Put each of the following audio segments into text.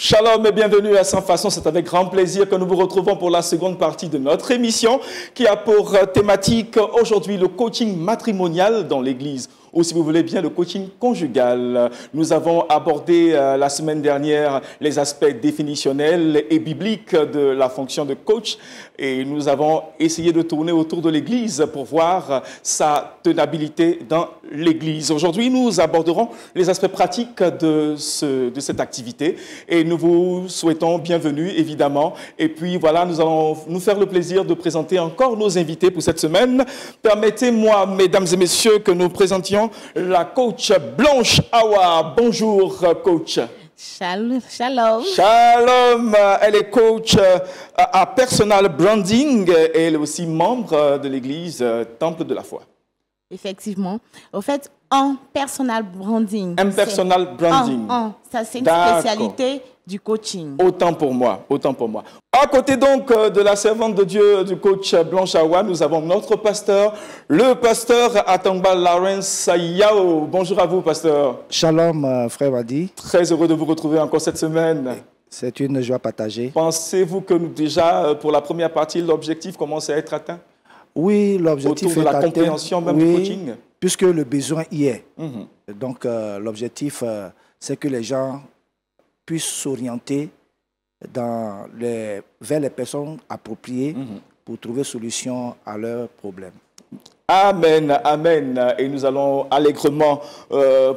Shalom et bienvenue à Sans Façon. C'est avec grand plaisir que nous vous retrouvons pour la seconde partie de notre émission qui a pour thématique aujourd'hui le coaching matrimonial dans l'Église, ou si vous voulez bien le coaching conjugal. Nous avons abordé la semaine dernière les aspects définitionnels et bibliques de la fonction de coach et nous avons essayé de tourner autour de l'Église pour voir sa tenabilité dans l'Église. Aujourd'hui, nous aborderons les aspects pratiques de cette activité et nous vous souhaitons bienvenue, évidemment. Et puis voilà, nous allons nous faire le plaisir de présenter encore nos invités pour cette semaine. Permettez-moi, mesdames et messieurs, que nous présentions la coach Blanche Awa. Bonjour, coach. Shalom. Shalom. Elle est coach à Personal Branding et elle est aussi membre de l'église Temple de la Foi. Effectivement. Au fait, en personal branding. Un personal branding. Ça, c'est une spécialité du coaching. Autant pour moi, autant pour moi. À côté donc de la servante de Dieu, du coach Blanche Awa, nous avons notre pasteur, le pasteur Atangba Lawrence Yao. Bonjour à vous, pasteur. Shalom, frère Wadi. Très heureux de vous retrouver encore cette semaine. C'est une joie partagée. Pensez-vous que déjà, pour la première partie, l'objectif commence à être atteint? Oui, l'objectif est autour de la compréhension même du coaching. Puisque le besoin y est. Donc, l'objectif, c'est que les gens puissent s'orienter vers les personnes appropriées pour trouver solution à leurs problèmes. Amen, amen. Et nous allons allègrement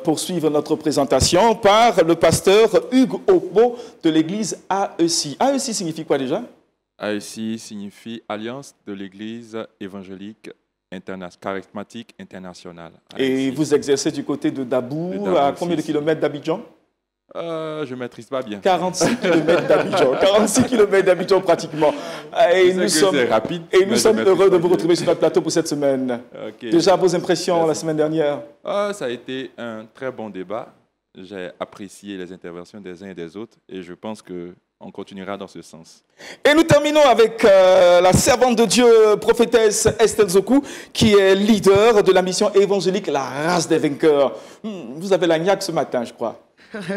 poursuivre notre présentation par le pasteur Hugues Okbo de l'église AEC. AEC signifie quoi déjà? AEC signifie Alliance de l'Église évangélique charismatique internationale. Et vous exercez du côté de Dabou, à combien de kilomètres d'Abidjan? Je ne maîtrise pas bien. 46 km d'Abidjan, 46 km d'Abidjan pratiquement. Et nous sommes heureux de vous retrouver sur notre plateau pour cette semaine. Okay. Déjà, vos impressions la semaine dernière? Ça a été un très bon débat. J'ai apprécié les interventions des uns et des autres et je pense qu'on continuera dans ce sens. Et nous terminons avec la servante de Dieu, prophétesse Estelle Zokou, qui est leader de la mission évangélique La Race des Vainqueurs. Vous avez la niaque ce matin, je crois.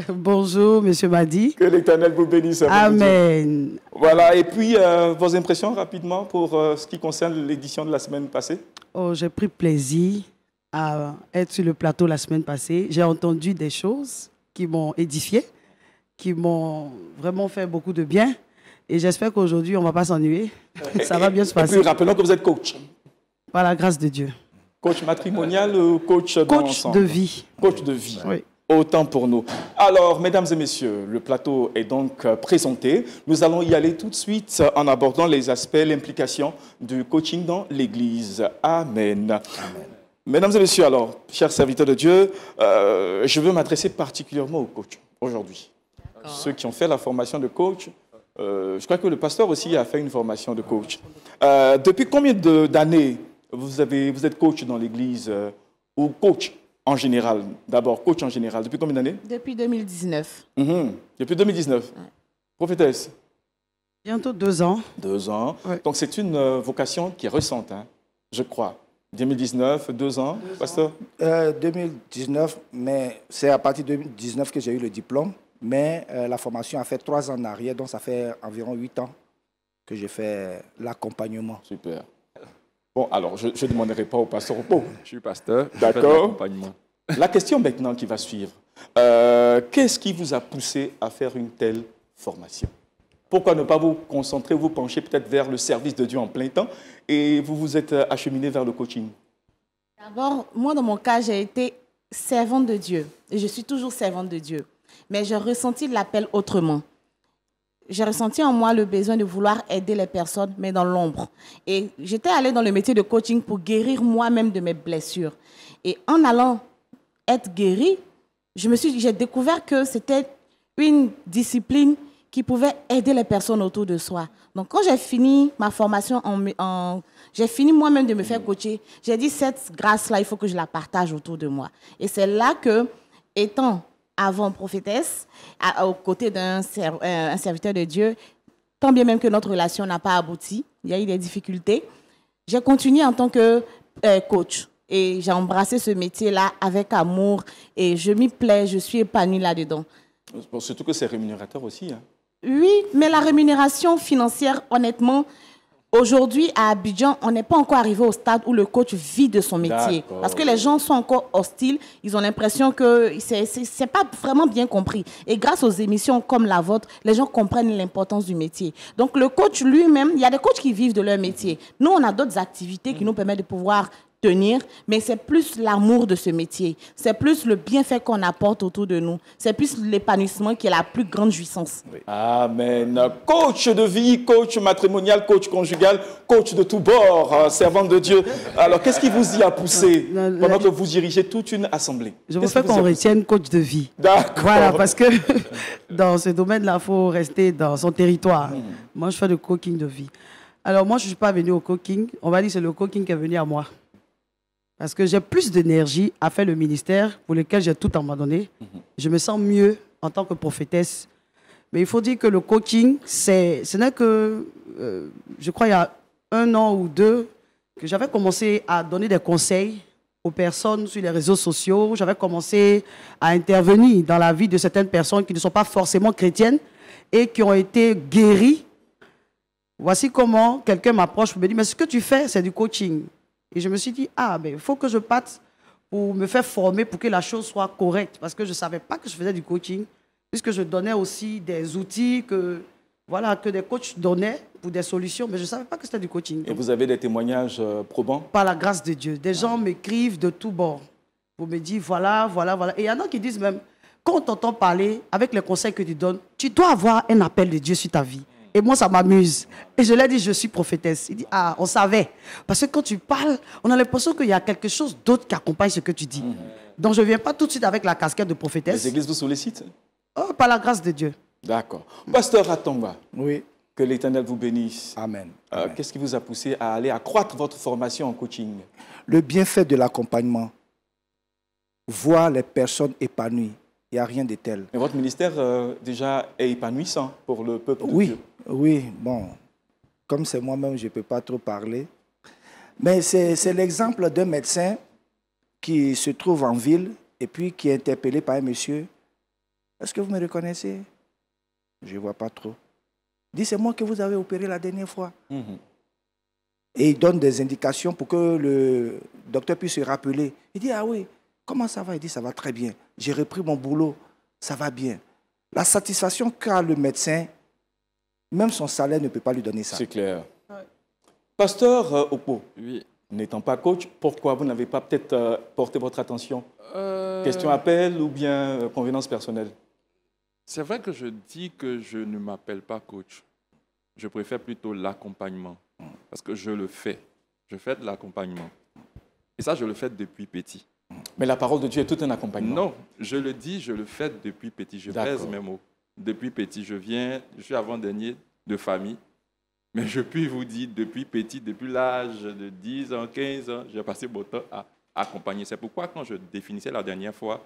Bonjour, Monsieur Madi. Que l'Éternel vous bénisse. Amen. Voilà, et puis vos impressions rapidement pour ce qui concerne l'édition de la semaine passée? J'ai pris plaisir à être sur le plateau la semaine passée. J'ai entendu des choses qui m'ont édifié, qui m'ont vraiment fait beaucoup de bien. Et j'espère qu'aujourd'hui, on ne va pas s'ennuyer. Ça va bien se passer. Et puis, rappelons que vous êtes coach. Par la grâce de Dieu. Coach matrimonial ou coach dans l'ensemble? Coach de vie. Coach de vie. Oui. Autant pour nous. Alors, mesdames et messieurs, le plateau est donc présenté. Nous allons y aller tout de suite en abordant les aspects, l'implication du coaching dans l'Église. Amen. Amen. Mesdames et messieurs, alors, chers serviteurs de Dieu, je veux m'adresser particulièrement aux coachs aujourd'hui. Ceux qui ont fait la formation de coach, je crois que le pasteur aussi a fait une formation de coach. Depuis combien d'années vous êtes coach dans l'Église ou coach en général? D'abord, coach en général. Depuis combien d'années? Depuis 2019. Depuis 2019. Ouais. Prophétesse? Bientôt 2 ans. 2 ans. Ouais. Donc, c'est une vocation qui est récente, hein, je crois. 2019, 2 ans, pasteur? 2019, mais c'est à partir de 2019 que j'ai eu le diplôme. Mais la formation a fait 3 ans en arrière, donc ça fait environ 8 ans que j'ai fait l'accompagnement. Super. Bon, alors, je ne demanderai pas au pasteur Okbo. Je suis pasteur. D'accord. La question maintenant qui va suivre. Qu'est-ce qui vous a poussé à faire une telle formation? Pourquoi ne pas vous concentrer, vous pencher peut-être vers le service de Dieu en plein temps et vous vous êtes acheminé vers le coaching? D'abord, moi, dans mon cas, j'ai été servante de Dieu. Et je suis toujours servante de Dieu. Mais j'ai ressenti l'appel autrement. J'ai ressenti en moi le besoin de vouloir aider les personnes, mais dans l'ombre. Et j'étais allée dans le métier de coaching pour guérir moi-même de mes blessures. Et en allant être guérie, j'ai découvert que c'était une discipline qui pouvait aider les personnes autour de soi. Donc, quand j'ai fini ma formation, j'ai fini moi-même de me faire coacher, j'ai dit, cette grâce-là, il faut que je la partage autour de moi. Et c'est là que, étant avant prophétesse, aux côtés d'un serviteur de Dieu, tant bien même que notre relation n'a pas abouti, il y a eu des difficultés, j'ai continué en tant que coach. Et j'ai embrassé ce métier-là avec amour et je m'y plais, je suis épanouie là-dedans. Bon, surtout que c'est rémunérateur aussi. Hein. Oui, mais la rémunération financière, honnêtement, aujourd'hui, à Abidjan, on n'est pas encore arrivé au stade où le coach vit de son métier. Parce que les gens sont encore hostiles. Ils ont l'impression que c'est pas vraiment bien compris. Et grâce aux émissions comme la vôtre, les gens comprennent l'importance du métier. Donc, le coach lui-même, il y a des coachs qui vivent de leur métier. Nous, on a d'autres activités qui nous permettent de pouvoir tenir, mais c'est plus l'amour de ce métier. C'est plus le bienfait qu'on apporte autour de nous. C'est plus l'épanouissement qui est la plus grande jouissance. Oui. Amen. Coach de vie, coach matrimonial, coach conjugal, coach de tous bords, servant de Dieu. Alors, qu'est-ce qui vous y a poussé pendant que vous dirigez toute une assemblée? Je veux faire qu'on retienne coach de vie. D'accord. Voilà, parce que dans ce domaine-là, il faut rester dans son territoire. Moi, je fais du coaching de vie. Alors, moi, je ne suis pas venu au coaching. On va dire que c'est le coaching qui est venu à moi. Parce que j'ai plus d'énergie à faire le ministère pour lequel j'ai tout abandonné. Je me sens mieux en tant que prophétesse. Mais il faut dire que le coaching, ce n'est que, je crois, il y a 1 an ou 2, que j'avais commencé à donner des conseils aux personnes sur les réseaux sociaux. J'avais commencé à intervenir dans la vie de certaines personnes qui ne sont pas forcément chrétiennes et qui ont été guéries. Voici comment quelqu'un m'approche pour me dire, mais ce que tu fais, c'est du coaching. Et je me suis dit, ben, il faut que je parte pour me faire former pour que la chose soit correcte. Parce que je ne savais pas que je faisais du coaching, puisque je donnais aussi des outils que des coachs donnaient pour des solutions, mais je ne savais pas que c'était du coaching. Et vous avez des témoignages probants? Par la grâce de Dieu. Des gens m'écrivent de tous bords pour me dire, voilà. Et il y en a qui disent même, quand on t'entend parler avec les conseils que tu donnes, tu dois avoir un appel de Dieu sur ta vie. Et moi, ça m'amuse. Et je leur dis, je suis prophétesse. Il dit, on savait. Parce que quand tu parles, on a l'impression qu'il y a quelque chose d'autre qui accompagne ce que tu dis. Donc, je ne viens pas tout de suite avec la casquette de prophétesse. Les églises vous sollicitent? Par la grâce de Dieu. D'accord. Pasteur Atonga, Oui. que l'Éternel vous bénisse. Amen. Qu'est-ce qui vous a poussé à aller accroître votre formation en coaching? Le bienfait de l'accompagnement. Voir les personnes épanouies. Il n'y a rien de tel. Mais votre ministère, déjà, est épanouissant pour le peuple de Dieu. Oui, bon, comme c'est moi-même, je ne peux pas trop parler. Mais c'est l'exemple d'un médecin qui se trouve en ville et puis qui est interpellé par un monsieur. Est-ce que vous me reconnaissez? Je ne vois pas trop. Il dit, c'est moi que vous avez opéré la dernière fois. Et il donne des indications pour que le docteur puisse se rappeler. Il dit, ah oui, comment ça va? Il dit, ça va très bien. J'ai repris mon boulot, ça va bien. La satisfaction qu'a le médecin, même son salaire ne peut pas lui donner ça. C'est clair. Ouais. Pasteur Okpo, oui. N'étant pas coach, pourquoi vous n'avez pas peut-être porté votre attention? Question appel ou bien convenance personnelle? C'est vrai que je dis que je ne m'appelle pas coach. Je préfère plutôt l'accompagnement. Parce que je le fais. Je fais de l'accompagnement. Et ça, je le fais depuis petit. Mais la parole de Dieu est tout un accompagnement. Non, je le dis, je le fais depuis petit. Je pèse mes mots. Depuis petit, je suis avant-dernier de famille. Mais je puis vous dire, depuis petit, depuis l'âge de 10 ans, 15 ans, j'ai passé mon temps à accompagner. C'est pourquoi quand je définissais la dernière fois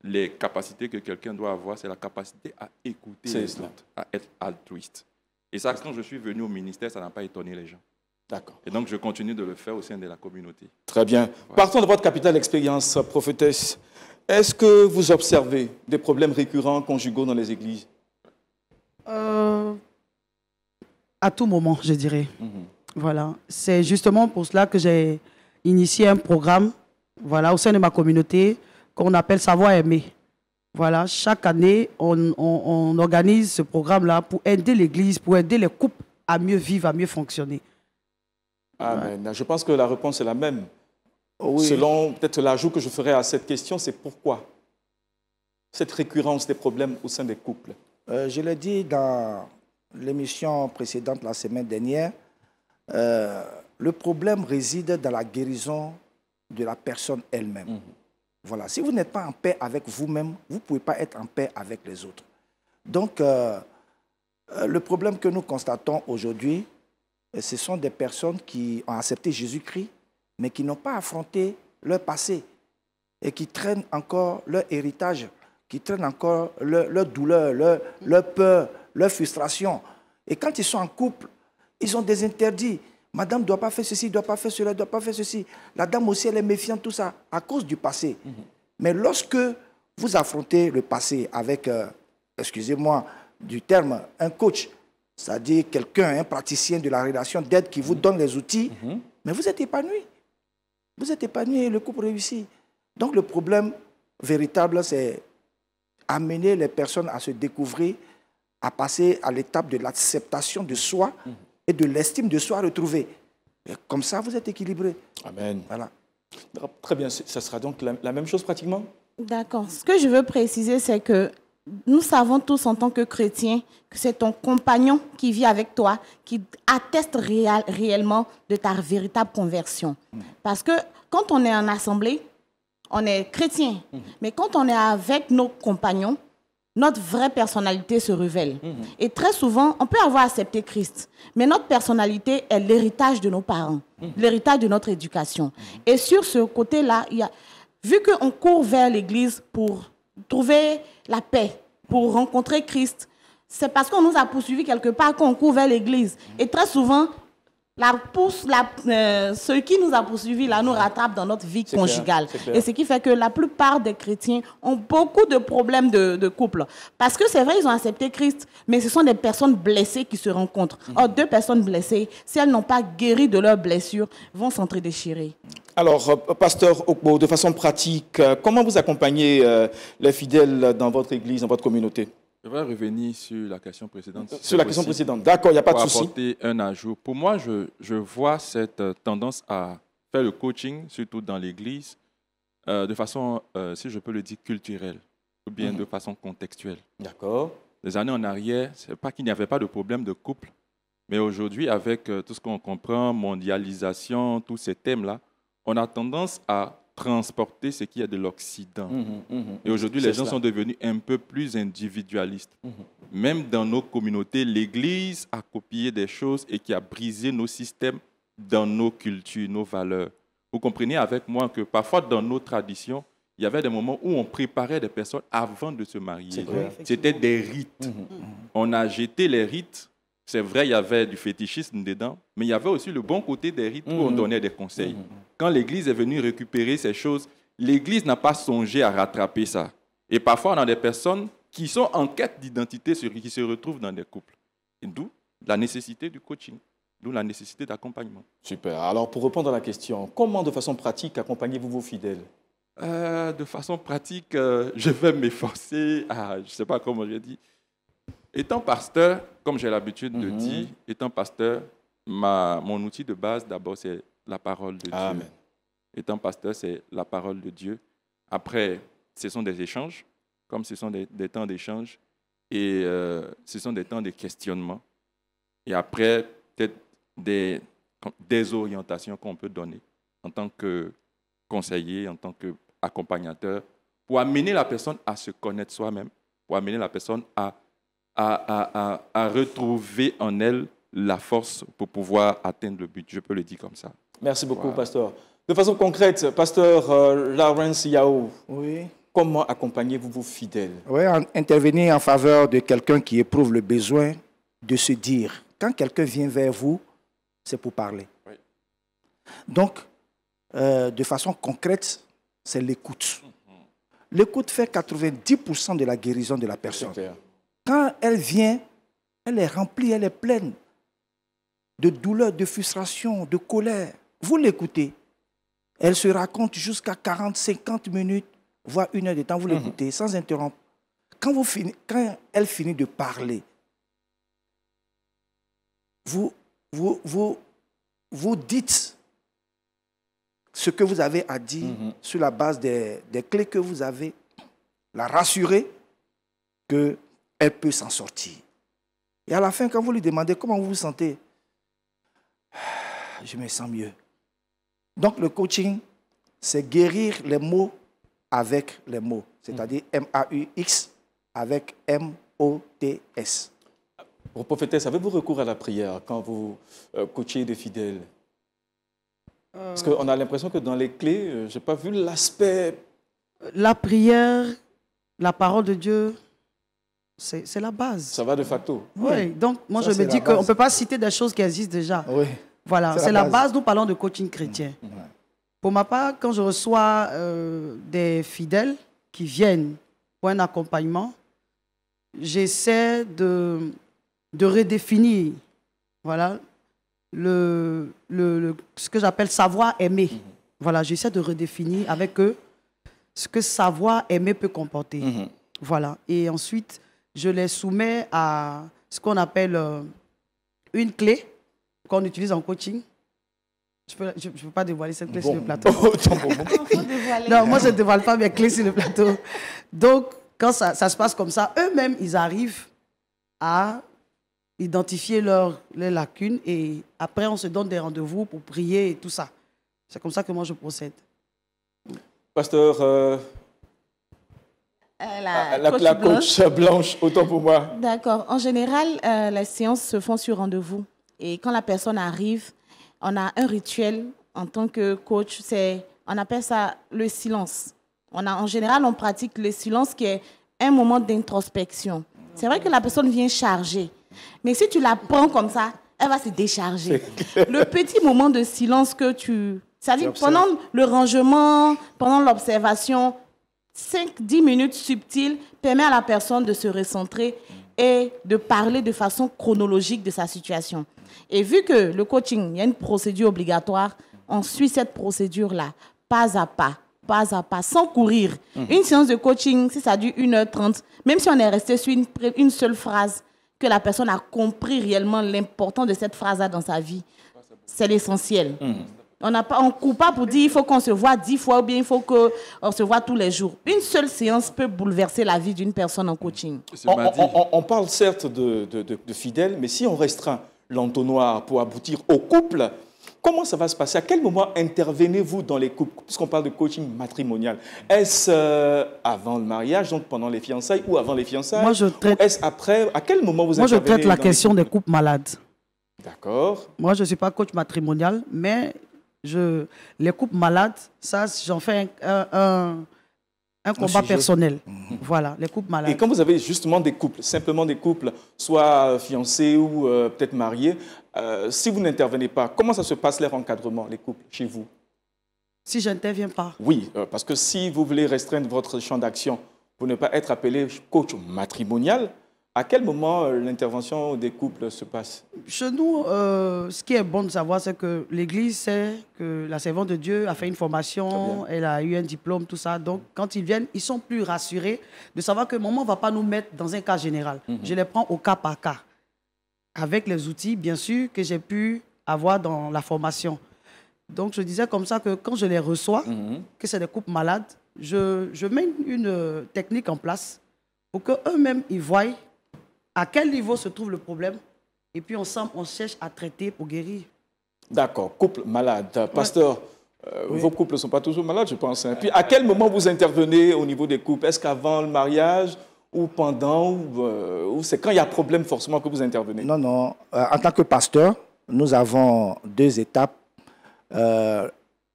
les capacités que quelqu'un doit avoir, c'est la capacité à écouter les autres, à être altruiste. Et ça, quand je suis venu au ministère, ça n'a pas étonné les gens. D'accord. Et donc, je continue de le faire au sein de la communauté. Très bien. Voilà. Partons de votre capitale expérience, prophétesse. Est-ce que vous observez des problèmes récurrents conjugaux dans les églises? À tout moment, je dirais. Voilà. C'est justement pour cela que j'ai initié un programme au sein de ma communauté qu'on appelle Savoir aimer. Voilà. Chaque année, on organise ce programme-là pour aider l'Église, pour aider les couples à mieux vivre, à mieux fonctionner. Amen. Voilà. Je pense que la réponse est la même. Oui. Selon peut-être l'ajout que je ferai à cette question, c'est pourquoi cette récurrence des problèmes au sein des couples? Je l'ai dit dans l'émission précédente la semaine dernière, le problème réside dans la guérison de la personne elle-même. Voilà. Si vous n'êtes pas en paix avec vous-même, vous ne pouvez pas être en paix avec les autres. Donc, le problème que nous constatons aujourd'hui, ce sont des personnes qui ont accepté Jésus-Christ, mais qui n'ont pas affronté leur passé et qui traînent encore leur héritage, qui traînent encore leur douleur, leur peur, leur frustration. Et quand ils sont en couple, ils ont des interdits. Madame ne doit pas faire ceci, ne doit pas faire cela, ne doit pas faire ceci. La dame aussi, elle est méfiante, tout ça, à cause du passé. Mais lorsque vous affrontez le passé avec excusez-moi du terme, un coach, c'est-à-dire quelqu'un, un praticien de la relation d'aide qui vous donne les outils, mais vous êtes épanoui. Vous êtes épanoui et le couple réussit. Donc le problème véritable, c'est amener les personnes à se découvrir, à passer à l'étape de l'acceptation de soi et de l'estime de soi retrouvée. Et comme ça, vous êtes équilibré. Amen. Voilà. Très bien, ça sera donc la même chose pratiquement? D'accord. Ce que je veux préciser, c'est que nous savons tous en tant que chrétiens que c'est ton compagnon qui vit avec toi, qui atteste réellement de ta véritable conversion. Parce que quand on est en assemblée, on est chrétien. Mais quand on est avec nos compagnons, notre vraie personnalité se révèle. Et très souvent, on peut avoir accepté Christ, mais notre personnalité est l'héritage de nos parents, l'héritage de notre éducation. Et sur ce côté-là, vu qu'on court vers l'Église pour trouver la paix, pour rencontrer Christ, c'est parce qu'on nous a poursuivis quelque part qu'on court vers l'Église. Et très souvent, ce qui nous a poursuivis là nous rattrape dans notre vie conjugale. Et ce qui fait que la plupart des chrétiens ont beaucoup de problèmes de couple. Parce que c'est vrai, ils ont accepté Christ, mais ce sont des personnes blessées qui se rencontrent. Or, deux personnes blessées, si elles n'ont pas guéri de leurs blessures, vont s'entre-déchirer. Alors, pasteur Okbo, de façon pratique, comment vous accompagnez les fidèles dans votre église, dans votre communauté? Je vais revenir sur la question précédente. Sur la question précédente, d'accord, il n'y a pas de souci. Pour apporter un ajout. Pour moi, je vois cette tendance à faire le coaching, surtout dans l'église, de façon, si je peux le dire, culturelle, ou bien de façon contextuelle. D'accord. Des années en arrière, ce n'est pas qu'il n'y avait pas de problème de couple, mais aujourd'hui, avec tout ce qu'on comprend, mondialisation, tous ces thèmes-là, on a tendance à transporter ce qui est de l'Occident. Et aujourd'hui, les gens sont devenus un peu plus individualistes. Même dans nos communautés, l'Église a copié des choses et qui a brisé nos systèmes dans nos cultures, nos valeurs. Vous comprenez avec moi que parfois, dans nos traditions, il y avait des moments où on préparait des personnes avant de se marier. C'était des rites. On a jeté les rites. C'est vrai, il y avait du fétichisme dedans, mais il y avait aussi le bon côté des rites où on donnait des conseils. Quand l'Église est venue récupérer ces choses, l'Église n'a pas songé à rattraper ça. Et parfois, on a des personnes qui sont en quête d'identité, qui se retrouvent dans des couples. Et d'où la nécessité du coaching, d'où la nécessité d'accompagnement. Super. Alors, pour répondre à la question, comment, de façon pratique, accompagnez-vous vos fidèles? De façon pratique, je vais m'efforcer à, je ne sais pas comment je dis. Étant pasteur, comme j'ai l'habitude de dire, étant pasteur, mon outil de base, d'abord, c'est la parole de Dieu. Amen. Étant pasteur, c'est la parole de Dieu. Après, ce sont des échanges, comme ce sont des temps d'échange, et ce sont des temps de questionnement. Et après, peut-être des orientations qu'on peut donner en tant que conseiller, en tant qu'accompagnateur, pour amener la personne à se connaître soi-même, pour amener la personne à retrouver en elle la force pour pouvoir atteindre le but. Je peux le dire comme ça. Merci beaucoup, pasteur. De façon concrète, pasteur Lawrence Yao, comment accompagnez-vous vos fidèles? Oui, intervenir en faveur de quelqu'un qui éprouve le besoin de se dire. Quand quelqu'un vient vers vous, c'est pour parler. Oui. Donc, de façon concrète, c'est l'écoute. L'écoute fait 90% de la guérison de la personne. Quand elle vient, elle est remplie, elle est pleine de douleur, de frustration, de colère. Vous l'écoutez. Elle se raconte jusqu'à 40, 50 minutes, voire 1 heure de temps. Vous l'écoutez sans interrompre. Quand elle finit de parler, vous dites ce que vous avez à dire sur la base des clés que vous avez, la rassurer qu'elle peut s'en sortir. Et à la fin, quand vous lui demandez comment vous vous sentez, je me sens mieux. Donc le coaching, c'est guérir les mots avec les mots, c'est-à-dire M-A-U-X avec M-O-T-S. Prophétesse, avez-vous recours à la prière quand vous coachez des fidèles? Parce qu'on a l'impression que dans les clés, je n'ai pas vu l'aspect... La prière, la parole de Dieu, c'est la base. Ça va de facto. Oui, donc moi je me dis qu'on ne peut pas citer des choses qui existent déjà. Oui. Voilà, c'est la base. Nous parlons de coaching chrétien. Pour ma part, quand je reçois des fidèles qui viennent pour un accompagnement, j'essaie de redéfinir, voilà, ce que j'appelle savoir aimer. Voilà, j'essaie de redéfinir avec eux ce que savoir aimer peut comporter. Voilà. Et ensuite, je les soumets à ce qu'on appelle une clé qu'on utilise en coaching. Je ne peux pas dévoiler cette clé sur le plateau. Non, moi, je ne dévoile pas mes clés sur le plateau. Donc, quand ça se passe comme ça, eux-mêmes, ils arrivent à identifier leurs lacunes et après, on se donne des rendez-vous pour prier et tout ça. C'est comme ça que moi, je procède. Pasteur, la coach Blanche, autant pour moi. D'accord. En général, les séances se font sur rendez-vous. Et quand la personne arrive, on a un rituel en tant que coach, on appelle ça le silence. En général, on pratique le silence qui est un moment d'introspection. C'est vrai que la personne vient charger, mais si tu la prends comme ça, elle va se décharger. Le petit moment de silence que c'est-à-dire pendant le rangement, pendant l'observation, 5-10 minutes subtiles permet à la personne de se recentrer et de parler de façon chronologique de sa situation. Et vu que le coaching, il y a une procédure obligatoire, on suit cette procédure-là, pas à pas, sans courir. Une séance de coaching, si ça dure 1h30, même si on est resté sur une seule phrase, que la personne a compris réellement l'importance de cette phrase-là dans sa vie, c'est l'essentiel. On ne court pas pour dire il faut qu'on se voit 10 fois ou bien il faut qu'on se voit tous les jours. Une seule séance peut bouleverser la vie d'une personne en coaching. On parle certes de fidèles, mais si on restreint l'entonnoir pour aboutir au couple, comment ça va se passer? À quel moment intervenez-vous dans les couples? Puisqu'on parle de coaching matrimonial. Est-ce avant le mariage, donc pendant les fiançailles, ou avant les fiançailles? Moi, je traite... Est-ce après? À quel moment vous intervenez? Moi, je traite la question des couples malades. D'accord. Moi, je ne suis pas coach matrimonial, mais les couples malades, ça, j'en fais un combat personnel. Voilà, les couples malades. Et quand vous avez justement des couples, simplement des couples, soit fiancés ou peut-être mariés, si vous n'intervenez pas, comment ça se passe leur encadrement, les couples, chez vous? Si je n'interviens pas? Oui, parce que si vous voulez restreindre votre champ d'action pour ne pas être appelé coach matrimonial, à quel moment l'intervention des couples se passe? Chez nous, ce qui est bon de savoir, c'est que l'Église sait que la servante de Dieu a fait une formation, elle a eu un diplôme, tout ça. Donc, quand ils viennent, ils sont plus rassurés de savoir que maman ne va pas nous mettre dans un cas général. Je les prends au cas par cas, avec les outils, bien sûr, que j'ai pu avoir dans la formation. Donc, je disais comme ça que quand je les reçois, que c'est des couples malades, je mets une technique en place pour qu'eux-mêmes, ils voient à quel niveau se trouve le problème, et puis ensemble, on cherche à traiter pour guérir. D'accord, couple malade. Pasteur, vos couples ne sont pas toujours malades, je pense. Puis à quel moment vous intervenez au niveau des couples? Est-ce qu'avant le mariage ou pendant, ou c'est quand il y a problème forcément que vous intervenez? Non, non. En tant que pasteur, nous avons 2 étapes.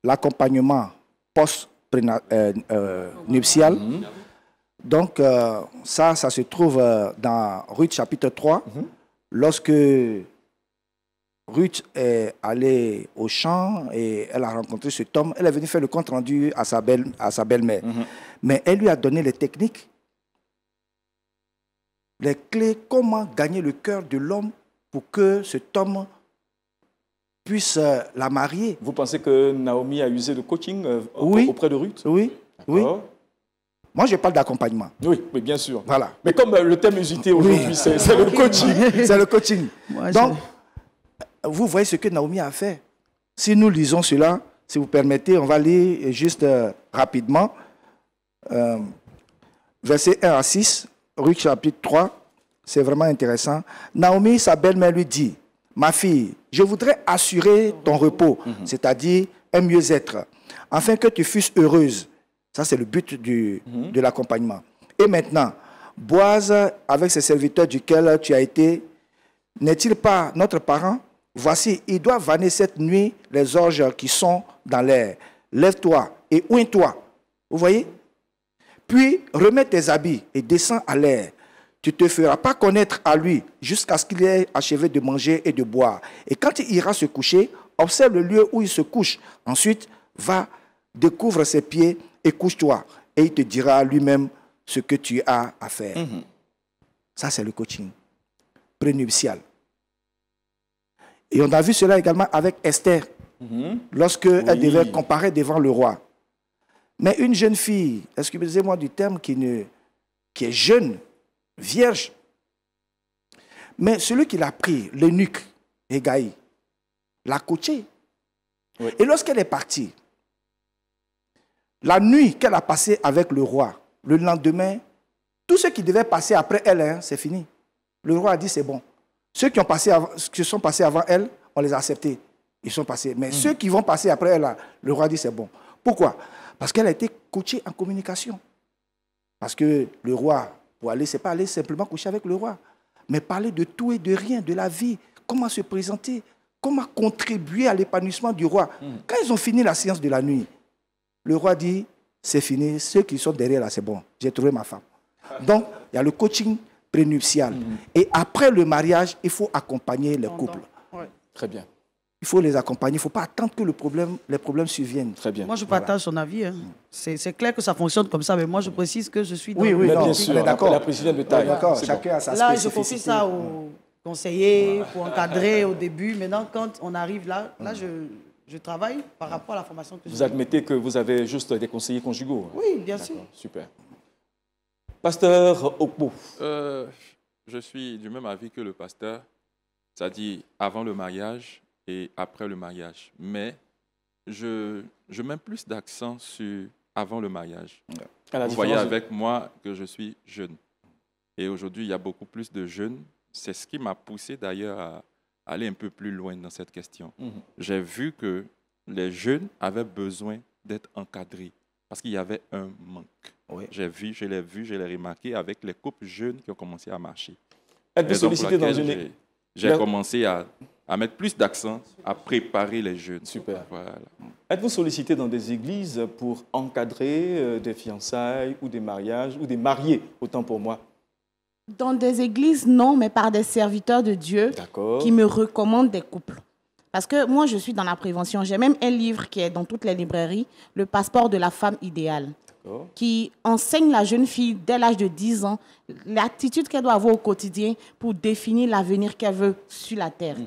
L'accompagnement post-nuptial. Donc, ça se trouve dans Ruth chapitre 3. Lorsque Ruth est allée au champ et elle a rencontré cet homme, elle est venue faire le compte rendu à sa belle-mère. Mais elle lui a donné les techniques, les clés, comment gagner le cœur de l'homme pour que cet homme puisse la marier. Vous pensez que Naomi a usé de coaching auprès de Ruth? Oui, oui. Moi, je parle d'accompagnement. Oui, oui, bien sûr. Voilà. Mais comme le thème usité aujourd'hui, c'est le coaching. C'est le coaching. Donc, vous voyez ce que Naomi a fait. Si nous lisons cela, si vous permettez, on va lire juste rapidement. Versets 1 à 6, Ruth chapitre 3, c'est vraiment intéressant. Naomi, sa belle-mère, lui dit, « Ma fille, je voudrais assurer ton repos, c'est-à-dire un mieux-être, afin que tu fusses heureuse. » Ça, c'est le but de l'accompagnement. Et maintenant, Boaz, avec ses serviteurs duquel tu as été, n'est-il pas notre parent? Voici, il doit vanner cette nuit les orges qui sont dans l'air. Lève-toi et oins-toi. Vous voyez? Puis, remets tes habits et descends à l'air. Tu ne te feras pas connaître à lui jusqu'à ce qu'il ait achevé de manger et de boire. Et quand il ira se coucher, observe le lieu où il se couche. Ensuite, va, découvre ses pieds et couche-toi. Et il te dira lui-même ce que tu as à faire. Ça, c'est le coaching prénuptial. Et on a vu cela également avec Esther, lorsqu'elle devait comparer devant le roi. Mais une jeune fille, excusez-moi du terme, qui est jeune, vierge, mais celui qui l'a pris, l'eunuque, Hégaï, l'a coaché. Oui. Et lorsqu'elle est partie, la nuit qu'elle a passée avec le roi, le lendemain, tout ce qui devait passer après elle, hein, c'est fini. Le roi a dit c'est bon. Ceux qui sont passés avant elle, on les a acceptés. Ils sont passés. Mais ceux qui vont passer après elle, le roi a dit c'est bon. Pourquoi? Parce qu'elle a été coachée en communication. Parce que le roi, pour aller, ce n'est pas aller simplement coucher avec le roi, mais parler de tout et de rien, de la vie, comment se présenter, comment contribuer à l'épanouissement du roi. Quand ils ont fini la séance de la nuit, le roi dit, c'est fini, ceux qui sont derrière là, c'est bon, j'ai trouvé ma femme. Donc, il y a le coaching prénuptial. Et après le mariage, il faut accompagner les couples. Très bien. Il faut les accompagner, il ne faut pas attendre que les problèmes surviennent. Très bien. Moi, je partage son avis. Hein. C'est clair que ça fonctionne comme ça, mais moi, je précise que je suis dans oui, non, bien sûr, d'accord. La présidente de taille. D'accord, chacun a sa spécificité. Là, je confie ça aux conseillers pour encadrer au début. Maintenant, quand on arrive là, je travaille par rapport à la formation que j'ai. Vous admettez que vous avez juste des conseillers conjugaux? Oui, bien sûr. Super. Pasteur Okpo. Je suis du même avis que le pasteur, c'est-à-dire avant le mariage et après le mariage. Mais je mets plus d'accent sur avant le mariage. Vous voyez avec moi que je suis jeune. Et aujourd'hui, il y a beaucoup plus de jeunes. C'est ce qui m'a poussé d'ailleurs à aller un peu plus loin dans cette question. J'ai vu que les jeunes avaient besoin d'être encadrés parce qu'il y avait un manque. Oui. Je l'ai vu, je l'ai remarqué avec les couples jeunes qui ont commencé à marcher. Êtes-vous sollicité dans une... J'ai commencé à mettre plus d'accent à préparer les jeunes. Super. Voilà. Êtes-vous sollicité dans des églises pour encadrer des fiançailles ou des mariages ou des mariés, autant pour moi? Dans des églises, non, mais par des serviteurs de Dieu qui me recommandent des couples. Parce que moi, je suis dans la prévention. J'ai même un livre qui est dans toutes les librairies, Le passeport de la femme idéale, qui enseigne la jeune fille, dès l'âge de 10 ans, l'attitude qu'elle doit avoir au quotidien pour définir l'avenir qu'elle veut sur la terre.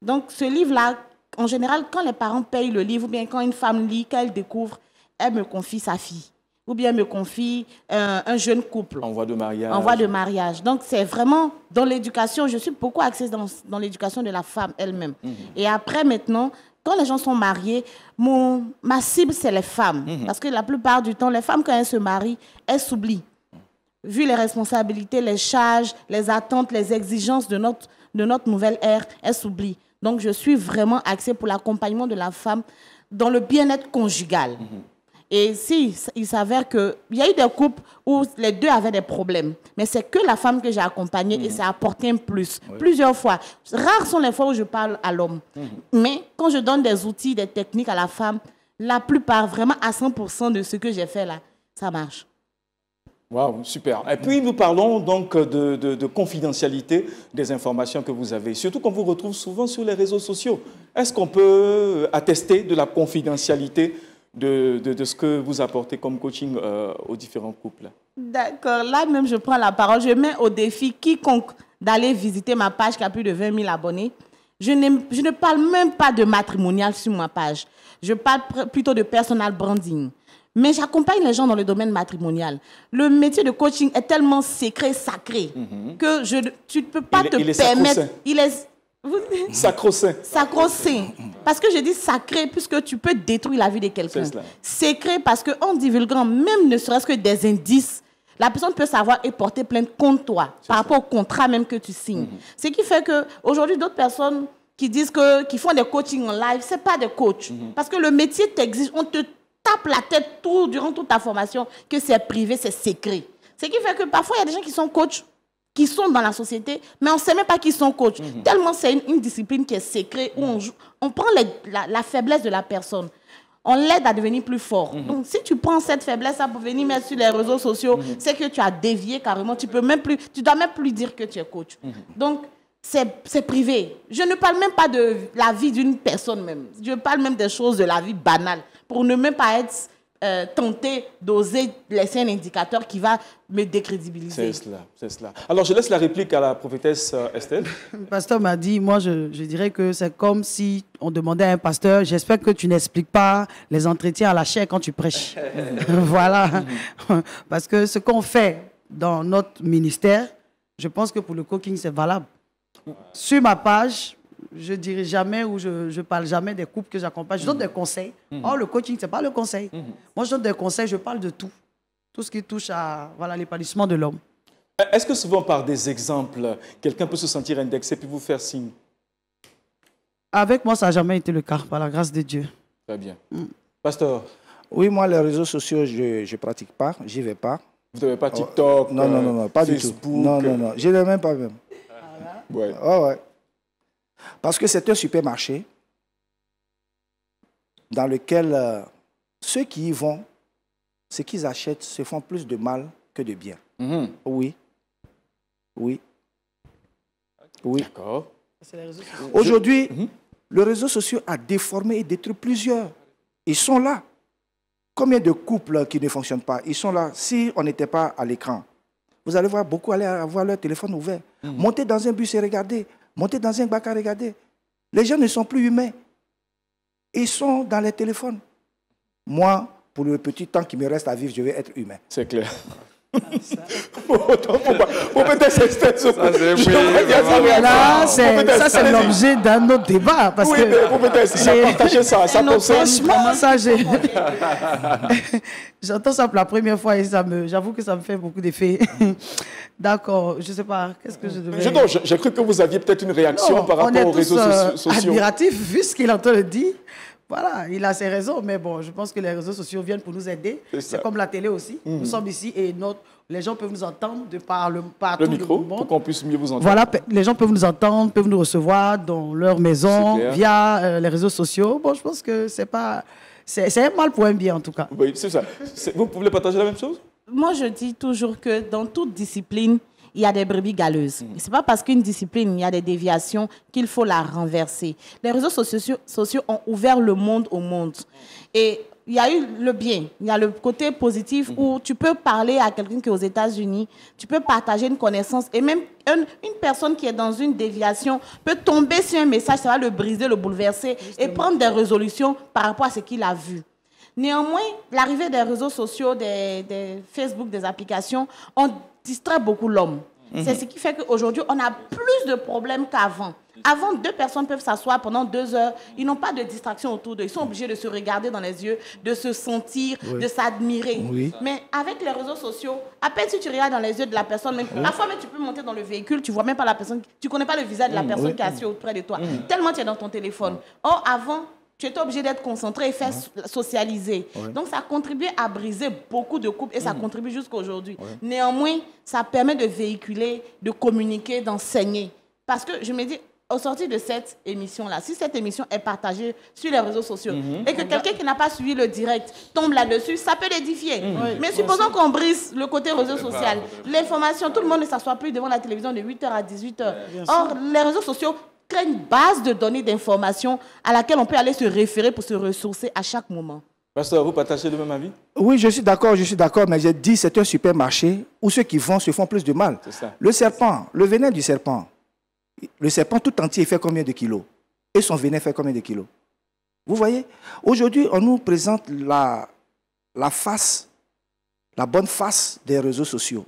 Donc, ce livre-là, en général, quand les parents payent le livre, ou bien quand une femme lit, qu'elle découvre, elle me confie sa fille. Ou bien me confie un jeune couple. En voie de mariage. En voie de mariage. Donc, c'est vraiment dans l'éducation. Je suis beaucoup axée dans l'éducation de la femme elle-même. Et après, maintenant, quand les gens sont mariés, ma cible, c'est les femmes. Parce que la plupart du temps, les femmes, quand elles se marient, elles s'oublient. Vu les responsabilités, les charges, les attentes, les exigences de notre nouvelle ère, elles s'oublient. Donc, je suis vraiment axée pour l'accompagnement de la femme dans le bien-être conjugal. Et si il s'avère qu'il y a eu des couples où les deux avaient des problèmes, mais c'est que la femme que j'ai accompagnée et ça a apporté un plus, plusieurs fois. Rares sont les fois où je parle à l'homme. Mais quand je donne des outils, des techniques à la femme, la plupart, vraiment à 100% de ce que j'ai fait là, ça marche. Waouh, super. Et puis, nous parlons donc de confidentialité des informations que vous avez, surtout qu'on vous retrouve souvent sur les réseaux sociaux. Est-ce qu'on peut attester de la confidentialité de ce que vous apportez comme coaching aux différents couples? D'accord. Là même, je prends la parole. Je mets au défi quiconque d'aller visiter ma page qui a plus de 20 000 abonnés. Je ne parle même pas de matrimonial sur ma page. Je parle plutôt de personal branding. Mais j'accompagne les gens dans le domaine matrimonial. Le métier de coaching est tellement secret, sacré, que tu ne peux pas te permettre... Il est sacro-saint. Sacro-saint. Parce que je dis sacré, puisque tu peux détruire la vie de quelqu'un. Secret, parce qu'en divulguant, même ne serait-ce que des indices, la personne peut savoir et porter plainte contre toi, par rapport au contrat même que tu signes. Ce qui fait qu'aujourd'hui, d'autres personnes qui disent qui font des coachings en live, ce n'est pas des coachs. Parce que le métier t'exige, on te tape la tête durant toute ta formation, que c'est privé, c'est secret. Ce qui fait que parfois, il y a des gens qui sont coachs, qui sont dans la société, mais on ne sait même pas qu'ils sont coachs. Tellement c'est une discipline qui est secrète, où on prend la faiblesse de la personne. On l'aide à devenir plus fort. Donc, si tu prends cette faiblesse pour venir mettre sur les réseaux sociaux, c'est que tu as dévié carrément. Tu dois même plus dire que tu es coach. Donc, c'est privé. Je ne parle même pas de la vie d'une personne même. Je parle même des choses de la vie banale, pour ne même pas être tenter d'oser laisser un indicateur qui va me décrédibiliser. C'est cela, c'est cela. Alors, je laisse la réplique à la prophétesse Estelle. Le pasteur m'a dit, moi, je dirais que c'est comme si on demandait à un pasteur, j'espère que tu n'expliques pas les entretiens à la chair quand tu prêches. Voilà. Parce que ce qu'on fait dans notre ministère, je pense que pour le coaching, c'est valable. Sur ma page, je ne dirai jamais ou je ne parle jamais des couples que j'accompagne. Je donne des conseils. Or, le coaching, ce n'est pas le conseil. Moi, je donne des conseils, je parle de tout. Tout ce qui touche à l'épanouissement de l'homme. Est-ce que souvent, par des exemples, quelqu'un peut se sentir indexé puis vous faire signe? Avec moi, ça n'a jamais été le cas, par la grâce de Dieu. Très bien. Pasteur? Oui, moi, les réseaux sociaux, je ne pratique pas, j'y vais pas. Vous n'avez pas TikTok, non, pas Facebook, du tout. Non, je n'ai même pas même. Ouais. Oh, ouais. Parce que c'est un supermarché dans lequel ceux qui y vont, ce qu'ils achètent, se font plus de mal que de bien. Oui. Oui. Oui. D'accord. Aujourd'hui, le réseau social a déformé et détruit plusieurs. Ils sont là. Combien de couples qui ne fonctionnent pas? Ils sont là. Si on n'était pas à l'écran, vous allez voir beaucoup aller avoir leur téléphone ouvert. Monter dans un bus et regarder. Monter dans un bac à regarder. Les gens ne sont plus humains. Ils sont dans les téléphones. Moi, pour le petit temps qui me reste à vivre, je vais être humain. C'est clair. Pour peut-être Estelle, ça c'est l'objet d'un autre débat. Parce oui, que pour peut-être, il a partagé ça. Franchement, ça, j'entends ça pour la première fois et j'avoue que ça me fait beaucoup d'effet. D'accord, je ne sais pas, qu'est-ce que je devais... J'ai cru que vous aviez peut-être une réaction par rapport aux réseaux sociaux. Admiratif, vu ce qu'il est en train de dire. Voilà, il a ses raisons, mais bon, je pense que les réseaux sociaux viennent pour nous aider. C'est comme la télé aussi. Nous sommes ici et les gens peuvent nous entendre de par le micro, monde. pour qu'on puisse mieux vous entendre. Voilà, les gens peuvent nous entendre, peuvent nous recevoir dans leur maison via les réseaux sociaux. Bon, je pense que c'est un mal pour un bien en tout cas. Oui, c'est ça. Vous pouvez partager la même chose? Moi, je dis toujours que dans toute discipline, il y a des brebis galeuses. Ce n'est pas parce qu'une discipline, il y a des déviations qu'il faut la renverser. Les réseaux sociaux ont ouvert le monde au monde. Et il y a eu le bien, il y a le côté positif où tu peux parler à quelqu'un qui est aux États-Unis, tu peux partager une connaissance et même une personne qui est dans une déviation peut tomber sur un message, ça va le briser, le bouleverser et prendre des résolutions par rapport à ce qu'il a vu. Néanmoins, l'arrivée des réseaux sociaux, des Facebook, des applications, ont distrait beaucoup l'homme. C'est ce qui fait qu'aujourd'hui, on a plus de problèmes qu'avant. Avant, deux personnes peuvent s'asseoir pendant 2 heures. Ils n'ont pas de distraction autour d'eux. Ils sont obligés de se regarder dans les yeux, de se sentir, de s'admirer. Oui. Mais avec les réseaux sociaux, à peine si tu regardes dans les yeux de la personne, même, parfois même tu peux monter dans le véhicule, tu ne vois même pas la personne, tu ne connais pas le visage de la personne qui est assise auprès de toi. Tellement tu es dans ton téléphone. Or, avant, tu étais obligé d'être concentré et faire socialiser. Donc, ça contribue à briser beaucoup de couples et ça contribue jusqu'à aujourd'hui. Néanmoins, ça permet de véhiculer, de communiquer, d'enseigner. Parce que je me dis, au sorti de cette émission-là, si cette émission est partagée sur les réseaux sociaux et que quelqu'un qui n'a pas suivi le direct tombe là-dessus, ça peut l'édifier. Mais supposons qu'on brise le côté réseau social, l'information, tout le monde ne s'assoit plus devant la télévision de 8h à 18h. Or, les réseaux sociaux créent une base de données d'informations à laquelle on peut aller se référer pour se ressourcer à chaque moment. Pasteur, vous partagez le même avis? Oui, je suis d'accord, mais j'ai dit que c'est un supermarché où ceux qui vont se font plus de mal. Ça. Le serpent, le venin du serpent, le serpent tout entier fait combien de kilos? Et son venin fait combien de kilos? Vous voyez? Aujourd'hui, on nous présente la face, la bonne face des réseaux sociaux.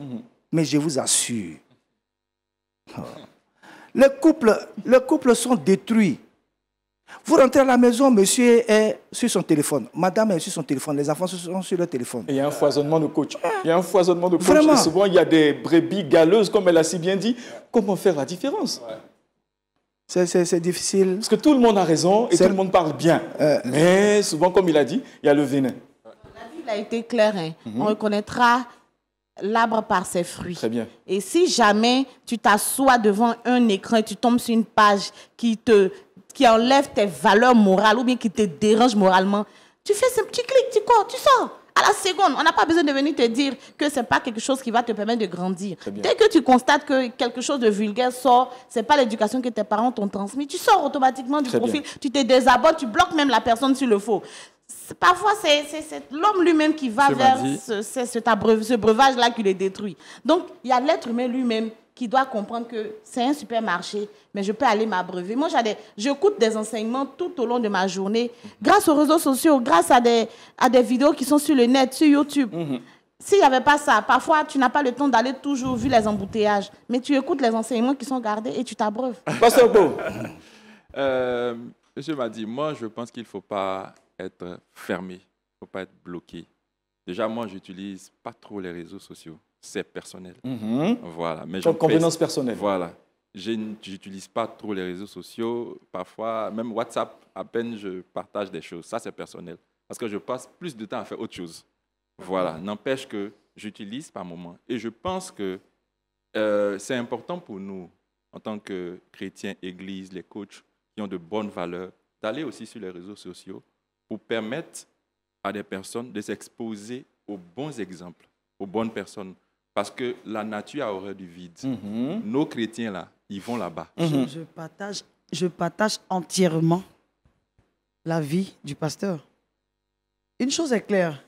Mais je vous assure, les couples sont détruits. Vous rentrez à la maison, monsieur est sur son téléphone, madame est sur son téléphone, les enfants sont sur leur téléphone. Et il y a un foisonnement de coach. Il y a un foisonnement de coach. Vraiment. Et souvent, il y a des brebis galeuses, comme elle a si bien dit. Comment faire la différence? C'est difficile. Parce que tout le monde a raison et tout le monde parle bien. Mais souvent, comme il a dit, il y a le venin. La Bible a été claire. On reconnaîtra l'arbre par ses fruits. Très bien. Et si jamais tu t'assois devant un écran et tu tombes sur une page qui enlève tes valeurs morales ou bien qui te dérange moralement, tu fais ce petit clic, tu cours, tu sors. À la seconde, on n'a pas besoin de venir te dire que ce n'est pas quelque chose qui va te permettre de grandir. Dès que tu constates que quelque chose de vulgaire sort, ce n'est pas l'éducation que tes parents t'ont transmise, tu sors automatiquement du profil, tu te désabonnes, tu bloques même la personne s'il le faut. Parfois, c'est l'homme lui-même qui va vers ce breuvage-là qui le détruit. Donc, il y a l'être humain lui-même qui doit comprendre que c'est un supermarché, mais je peux aller m'abreuver. Moi, j'écoute des enseignements tout au long de ma journée, grâce aux réseaux sociaux, grâce à des vidéos qui sont sur le net, sur YouTube. S'il n'y avait pas ça, parfois, tu n'as pas le temps d'aller toujours vu les embouteillages, mais tu écoutes les enseignements qui sont gardés et tu t'abreuves. Pasteur Beau. Monsieur m'a dit, moi, je pense qu'il ne faut pas être fermé, il ne faut pas être bloqué. Déjà, moi, je n'utilise pas trop les réseaux sociaux. C'est personnel. Voilà. Mais convenance personnelle. Voilà. Je n'utilise pas trop les réseaux sociaux. Parfois, même WhatsApp, à peine je partage des choses. Ça, c'est personnel. Parce que je passe plus de temps à faire autre chose. Voilà. N'empêche que j'utilise par moment. Et je pense que c'est important pour nous, en tant que chrétiens, églises, les coachs qui ont de bonnes valeurs, d'aller aussi sur les réseaux sociaux pour permettre à des personnes de s'exposer aux bons exemples, aux bonnes personnes. Parce que la nature a horreur du vide. Nos chrétiens, là, ils vont là-bas. Je partage entièrement la vie du pasteur. Une chose est claire.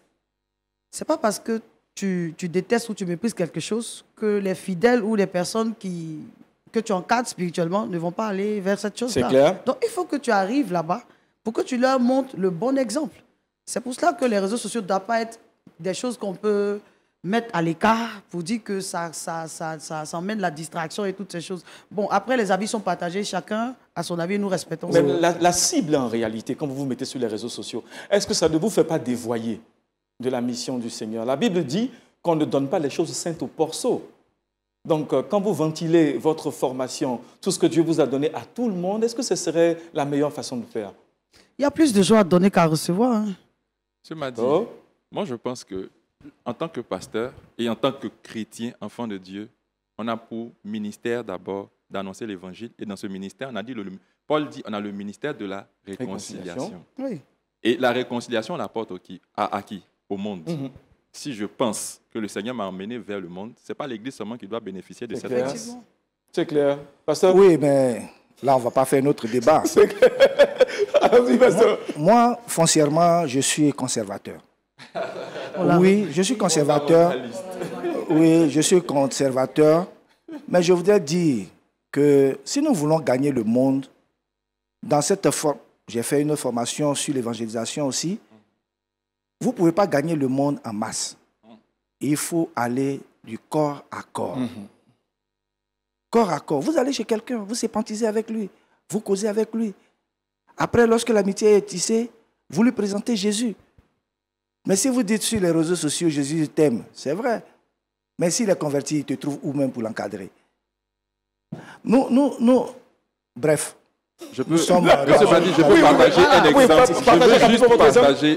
Ce n'est pas parce que tu détestes ou tu méprises quelque chose que les fidèles ou les personnes que tu encadres spirituellement ne vont pas aller vers cette chose-là. C'est clair. Donc, il faut que tu arrives là-bas pour que tu leur montres le bon exemple. C'est pour cela que les réseaux sociaux ne doivent pas être des choses qu'on peut mettre à l'écart pour dire que ça emmène la distraction et toutes ces choses. Bon, après, les avis sont partagés, chacun a son avis et nous respectons. Mais la cible, en réalité, quand vous vous mettez sur les réseaux sociaux, est-ce que ça ne vous fait pas dévoyer de la mission du Seigneur? La Bible dit qu'on ne donne pas les choses saintes au porceau. Donc, quand vous ventilez votre formation, tout ce que Dieu vous a donné à tout le monde, est-ce que ce serait la meilleure façon de faire? Il y a plus de joie à donner qu'à recevoir. Hein. Je m'a dit, moi je pense que en tant que pasteur et en tant que chrétien, enfant de Dieu, on a pour ministère d'abord d'annoncer l'évangile. Et dans ce ministère, on a dit, Paul dit, on a le ministère de la réconciliation. Oui. Et la réconciliation, on l'apporte à qui? Au monde. Si je pense que le Seigneur m'a emmené vers le monde, ce n'est pas l'Église seulement qui doit bénéficier de cette grâce. C'est clair. Pasteur? Oui, mais là, on ne va pas faire notre débat. Moi, foncièrement, je suis conservateur. Oui, je suis conservateur. Oui, je suis conservateur. Mais je voudrais dire que si nous voulons gagner le monde, dans cette forme, j'ai fait une formation sur l'évangélisation aussi, vous ne pouvez pas gagner le monde en masse. Il faut aller du corps à corps. Corps à corps. Vous allez chez quelqu'un, vous sympathisez avec lui, vous causez avec lui. Après, lorsque l'amitié est tissée, vous lui présentez Jésus. Mais si vous dites sur les réseaux sociaux, Jésus t'aime, c'est vrai. Mais s'il est converti, il te trouve où même pour l'encadrer? Bref. Je peux partager un exemple.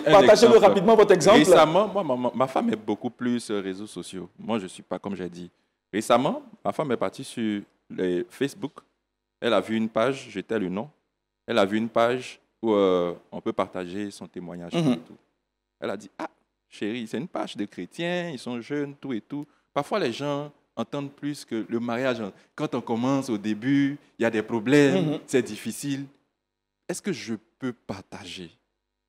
Partagez-le rapidement, votre exemple. Récemment, moi, ma femme est beaucoup plus réseaux sociaux. Moi, je ne suis pas, comme j'ai dit. Récemment, ma femme est partie sur les Facebook. Elle a vu une page, j'étais le nom. Elle a vu une page où on peut partager son témoignage. Et tout. Elle a dit, ah, chérie, c'est une page de chrétiens, ils sont jeunes, tout et tout. Parfois, les gens entendent plus que le mariage. Quand on commence au début, il y a des problèmes, c'est difficile. Est-ce que je peux partager?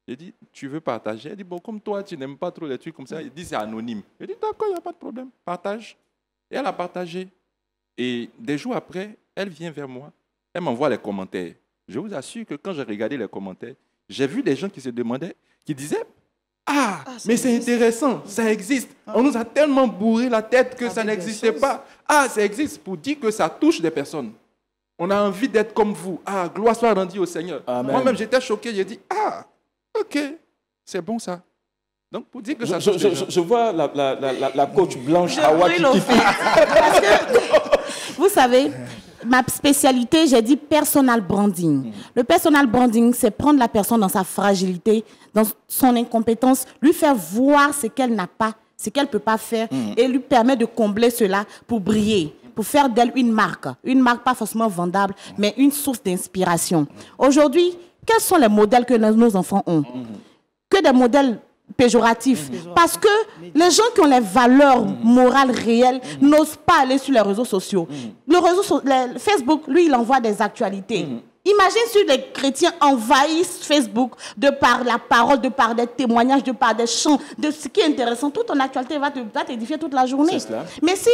J'ai dit, tu veux partager? Elle dit, bon, comme toi, tu n'aimes pas trop les trucs comme ça. Il dit, c'est anonyme. J'ai dit, d'accord, il n'y a pas de problème, partage. Et elle a partagé. Et des jours après, elle vient vers moi. Elle m'envoie les commentaires. Je vous assure que quand j'ai regardé les commentaires, j'ai vu des gens qui se demandaient, qui disaient, mais c'est intéressant, ça existe. On nous a tellement bourré la tête que ça n'existait pas. Ça existe pour dire que ça touche des personnes. On a envie d'être comme vous. Gloire soit rendue au Seigneur. Moi-même, j'étais choqué. J'ai dit, ok, c'est bon ça. Donc, pour dire que ça touche des gens. Je vois la coach blanche Awa qui parce que, vous savez, ma spécialité, j'ai dit personal branding. Le personal branding, c'est prendre la personne dans sa fragilité, dans son incompétence, lui faire voir ce qu'elle n'a pas, ce qu'elle ne peut pas faire, et lui permettre de combler cela pour briller, pour faire d'elle une marque pas forcément vendable, mais une source d'inspiration. Aujourd'hui, quels sont les modèles que nos enfants ont? Que des modèles péjoratif. Parce que les gens qui ont les valeurs morales réelles n'osent pas aller sur les réseaux sociaux. Le Facebook, lui, il envoie des actualités. Imagine si les chrétiens envahissent Facebook de par la parole, de par des témoignages, de par des chants, de ce qui est intéressant. Toute ton actualité va t'édifier toute la journée. Mais si,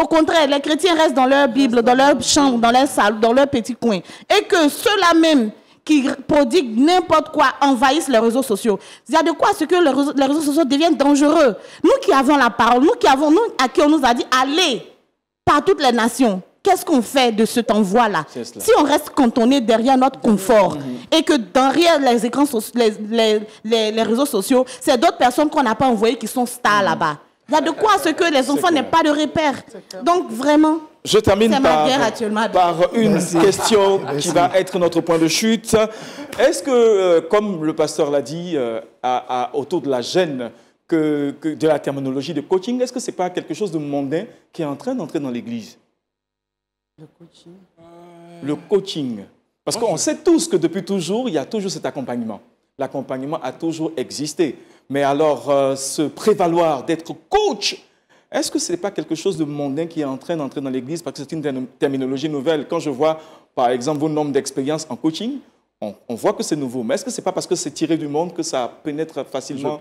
au contraire, les chrétiens restent dans leur Bible, dans leur chambre, dans leur salle, dans leur petit coin, et que ceux-là même qui prodiguent n'importe quoi envahissent les réseaux sociaux, il y a de quoi ce que les réseaux sociaux deviennent dangereux. Nous qui avons la parole, nous à qui on nous a dit allez par toutes les nations. Qu'est-ce qu'on fait de cet envoi-là? Si on reste cantonné derrière notre confort et que derrière les écrans, les réseaux sociaux, c'est d'autres personnes qu'on n'a pas envoyées qui sont stars là-bas. Il y a de quoi ce que les enfants n'aient pas de repères. Donc vraiment, je termine par une question qui va être notre point de chute. Est-ce que, comme le pasteur l'a dit, autour de la gêne de la terminologie de coaching, est-ce que ce n'est pas quelque chose de mondain qui est en train d'entrer dans l'Église? Le coaching. Le coaching. Parce qu'on sait tous que depuis toujours, il y a toujours cet accompagnement. L'accompagnement a toujours existé. Mais alors, se prévaloir d'être coach, est-ce que ce n'est pas quelque chose de mondain qui est en train d'entrer dans l'Église parce que c'est une terminologie nouvelle? Quand je vois, par exemple, vos nombres d'expériences en coaching, on voit que c'est nouveau. Mais est-ce que ce n'est pas parce que c'est tiré du monde que ça pénètre facilement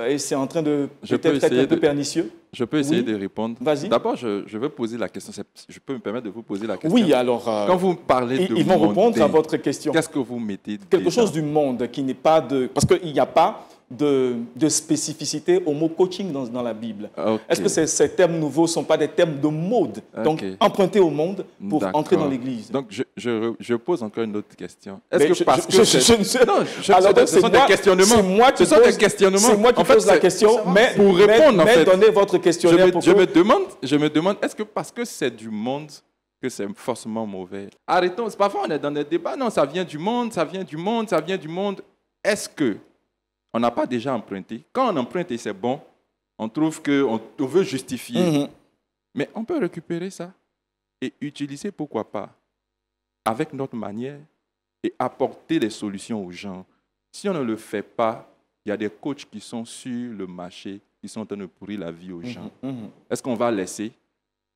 et c'est en train de peut-être être un peu pernicieux? Je peux essayer de répondre. Vas-y. D'abord, je veux poser la question. Je peux me permettre de vous poser la question? Oui, alors... quand vous parlez de ils vont répondre à votre question. Qu'est-ce que vous mettez quelque chose du monde qui n'est pas de... Parce qu'il n'y a pas de spécificité au mot coaching dans la Bible. Okay. Est-ce que ces termes nouveaux ne sont pas des termes de mode, donc empruntés au monde pour entrer dans l'Église? Donc, je pose encore une autre question. Est-ce que parce que ce sont des questionnements. C'est moi qui pose la question, mais pour répondre, en fait, donnez votre questionnaire. Je me demande, est-ce que parce que c'est du monde que c'est forcément mauvais? Arrêtons, parfois on est dans des débats, non, ça vient du monde, ça vient du monde, ça vient du monde. Est-ce que on n'a pas déjà emprunté? Quand on emprunte et c'est bon, on trouve qu'on veut justifier. Mais on peut récupérer ça et utiliser, pourquoi pas, avec notre manière et apporter des solutions aux gens. Si on ne le fait pas, il y a des coachs qui sont sur le marché, qui sont en train de pourrir la vie aux gens. Est-ce qu'on va laisser?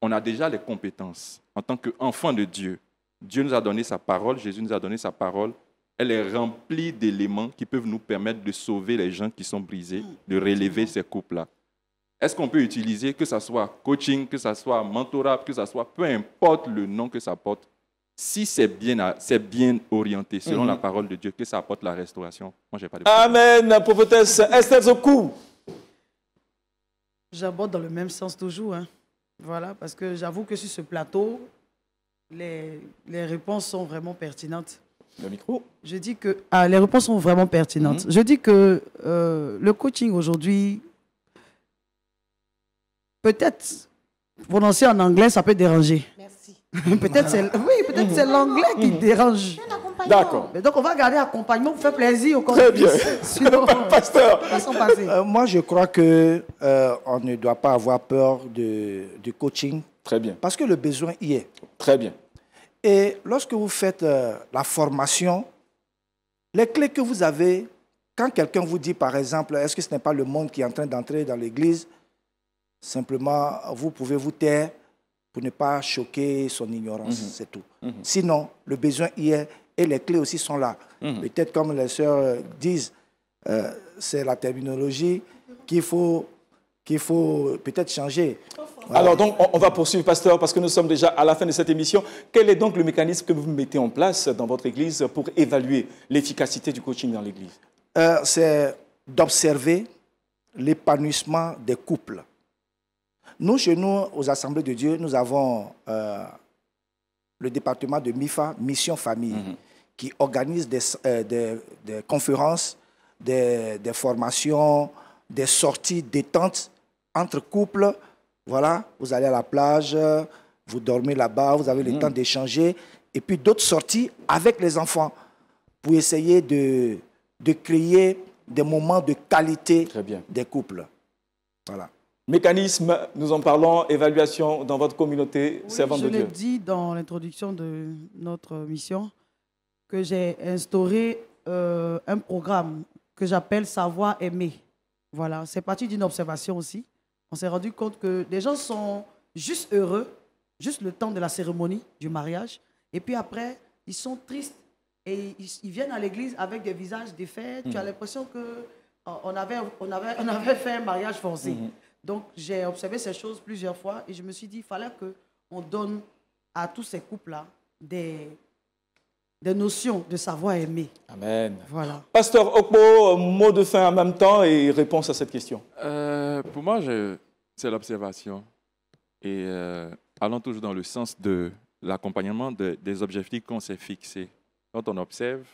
On a déjà les compétences. En tant qu'enfant de Dieu, Dieu nous a donné sa parole, Jésus nous a donné sa parole. Elle est remplie d'éléments qui peuvent nous permettre de sauver les gens qui sont brisés, de relever ces couples-là. Est-ce qu'on peut utiliser, que ce soit coaching, que ce soit mentorat, que ce soit, peu importe le nom que ça porte, si c'est bien orienté selon la parole de Dieu, que ça apporte la restauration, moi, je n'ai pas de problème. Amen, prophétesse Esther Zokou. J'aborde dans le même sens toujours. Voilà, parce que j'avoue que sur ce plateau, les réponses sont vraiment pertinentes. Le micro. Je dis que les réponses sont vraiment pertinentes. Je dis que le coaching aujourd'hui, peut-être prononcer en anglais, ça peut déranger. Merci. peut-être c'est l'anglais qui dérange. D'accord. Mais donc on va garder accompagnement pour faire plaisir au Très bien. Sinon, pasteur. Moi, je crois que on ne doit pas avoir peur du coaching. Très bien. Parce que le besoin y est. Très bien. Et lorsque vous faites la formation, les clés que vous avez, quand quelqu'un vous dit, par exemple, est-ce que ce n'est pas le monde qui est en train d'entrer dans l'église, simplement, vous pouvez vous taire pour ne pas choquer son ignorance, c'est tout. Sinon, le besoin y est et les clés aussi sont là. Peut-être comme les sœurs disent, c'est la terminologie qu'il faut peut-être changer. Voilà. Alors donc, on va poursuivre, pasteur, parce que nous sommes déjà à la fin de cette émission. Quel est donc le mécanisme que vous mettez en place dans votre église pour évaluer l'efficacité du coaching dans l'église? C'est d'observer l'épanouissement des couples. Nous, chez nous, aux Assemblées de Dieu, nous avons le département de MIFA, Mission Famille, qui organise des conférences, des formations, des sorties détentes entre couples. Voilà, vous allez à la plage, vous dormez là-bas, vous avez le temps d'échanger. Et puis d'autres sorties avec les enfants pour essayer de créer des moments de qualité des couples. Voilà. Mécanisme, nous en parlons, évaluation dans votre communauté, servante de Dieu. Je l'ai dit dans l'introduction de notre mission que j'ai instauré un programme que j'appelle Savoir aimer. Voilà, c'est parti d'une observation aussi. On s'est rendu compte que les gens sont juste heureux, juste le temps de la cérémonie du mariage. Et puis après, ils sont tristes et ils viennent à l'église avec des visages défaits. Tu as l'impression qu'on avait fait un mariage forcé. Donc, j'ai observé ces choses plusieurs fois et je me suis dit, il fallait qu'on donne à tous ces couples-là des notions de savoir aimer. Amen. Voilà. Pasteur Okpo, mot de fin en même temps et réponse à cette question. Pour moi, c'est l'observation. Et allons toujours dans le sens de l'accompagnement des objectifs qu'on s'est fixés. Quand on observe,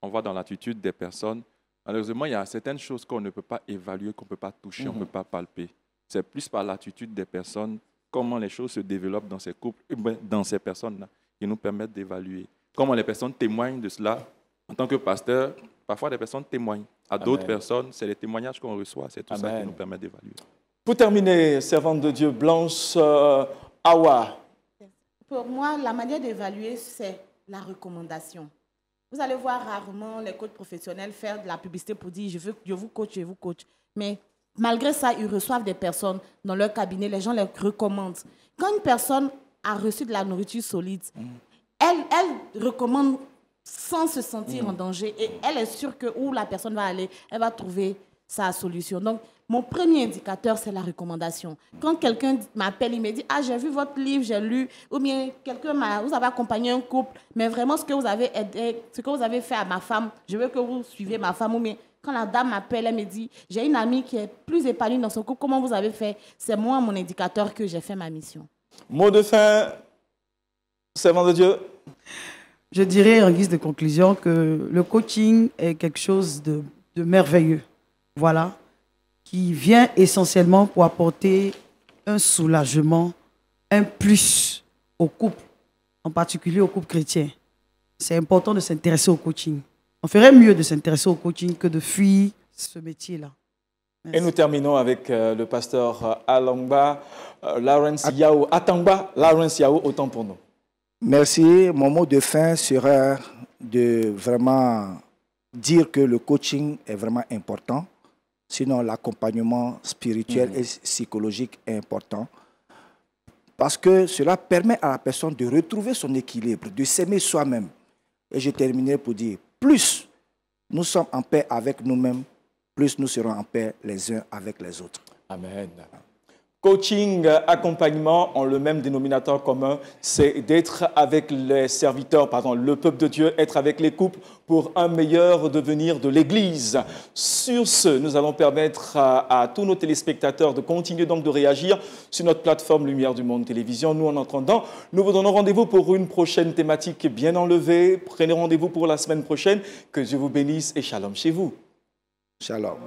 on voit dans l'attitude des personnes. Malheureusement, il y a certaines choses qu'on ne peut pas évaluer, qu'on ne peut pas toucher, on ne peut pas palper. C'est plus par l'attitude des personnes, comment les choses se développent dans ces couples, dans ces personnes-là, qui nous permettent d'évaluer. Comment les personnes témoignent de cela. En tant que pasteur, parfois les personnes témoignent. À d'autres personnes, c'est les témoignages qu'on reçoit. C'est tout ça qui nous permet d'évaluer. Pour terminer, servante de Dieu, Blanche Awa. Pour moi, la manière d'évaluer, c'est la recommandation. Vous allez voir rarement les coachs professionnels faire de la publicité pour dire je vous coach. Mais malgré ça, ils reçoivent des personnes dans leur cabinet, les gens les recommandent. Quand une personne a reçu de la nourriture solide, elle recommande sans se sentir en danger et elle est sûre que où la personne va aller, elle va trouver sa solution. Donc, mon premier indicateur, c'est la recommandation. Quand quelqu'un m'appelle, il me dit « Ah, j'ai vu votre livre, j'ai lu » ou bien vous avez accompagné un couple, mais vraiment ce que vous avez aidé, ce que vous avez fait à ma femme, je veux que vous suivez ma femme. Ou bien quand la dame m'appelle, elle me dit « J'ai une amie qui est plus épanouie dans son couple, comment vous avez fait ?» C'est moi, mon indicateur, que j'ai fait ma mission. Mot de fin, servant de Dieu. Je dirais en guise de conclusion que le coaching est quelque chose de merveilleux. Voilà. Qui vient essentiellement pour apporter un soulagement, un plus au couple, en particulier au couple chrétien. C'est important de s'intéresser au coaching. On ferait mieux de s'intéresser au coaching que de fuir ce métier-là. Et nous terminons avec le pasteur Atangba Lawrence Yao, autant pour nous. Merci. Mon mot de fin sera de vraiment dire que le coaching est vraiment important. Sinon, l'accompagnement spirituel et psychologique est important. Parce que cela permet à la personne de retrouver son équilibre, de s'aimer soi-même. Et je terminerai pour dire, plus nous sommes en paix avec nous-mêmes, plus nous serons en paix les uns avec les autres. Amen. Coaching, accompagnement ont le même dénominateur commun, c'est d'être avec les serviteurs, le peuple de Dieu, être avec les couples pour un meilleur devenir de l'Église. Sur ce, nous allons permettre à tous nos téléspectateurs de continuer donc de réagir sur notre plateforme Lumière du Monde Télévision. Nous, en attendant, nous vous donnons rendez-vous pour une prochaine thématique bien enlevée. Prenez rendez-vous pour la semaine prochaine. Que Dieu vous bénisse et shalom chez vous. Shalom.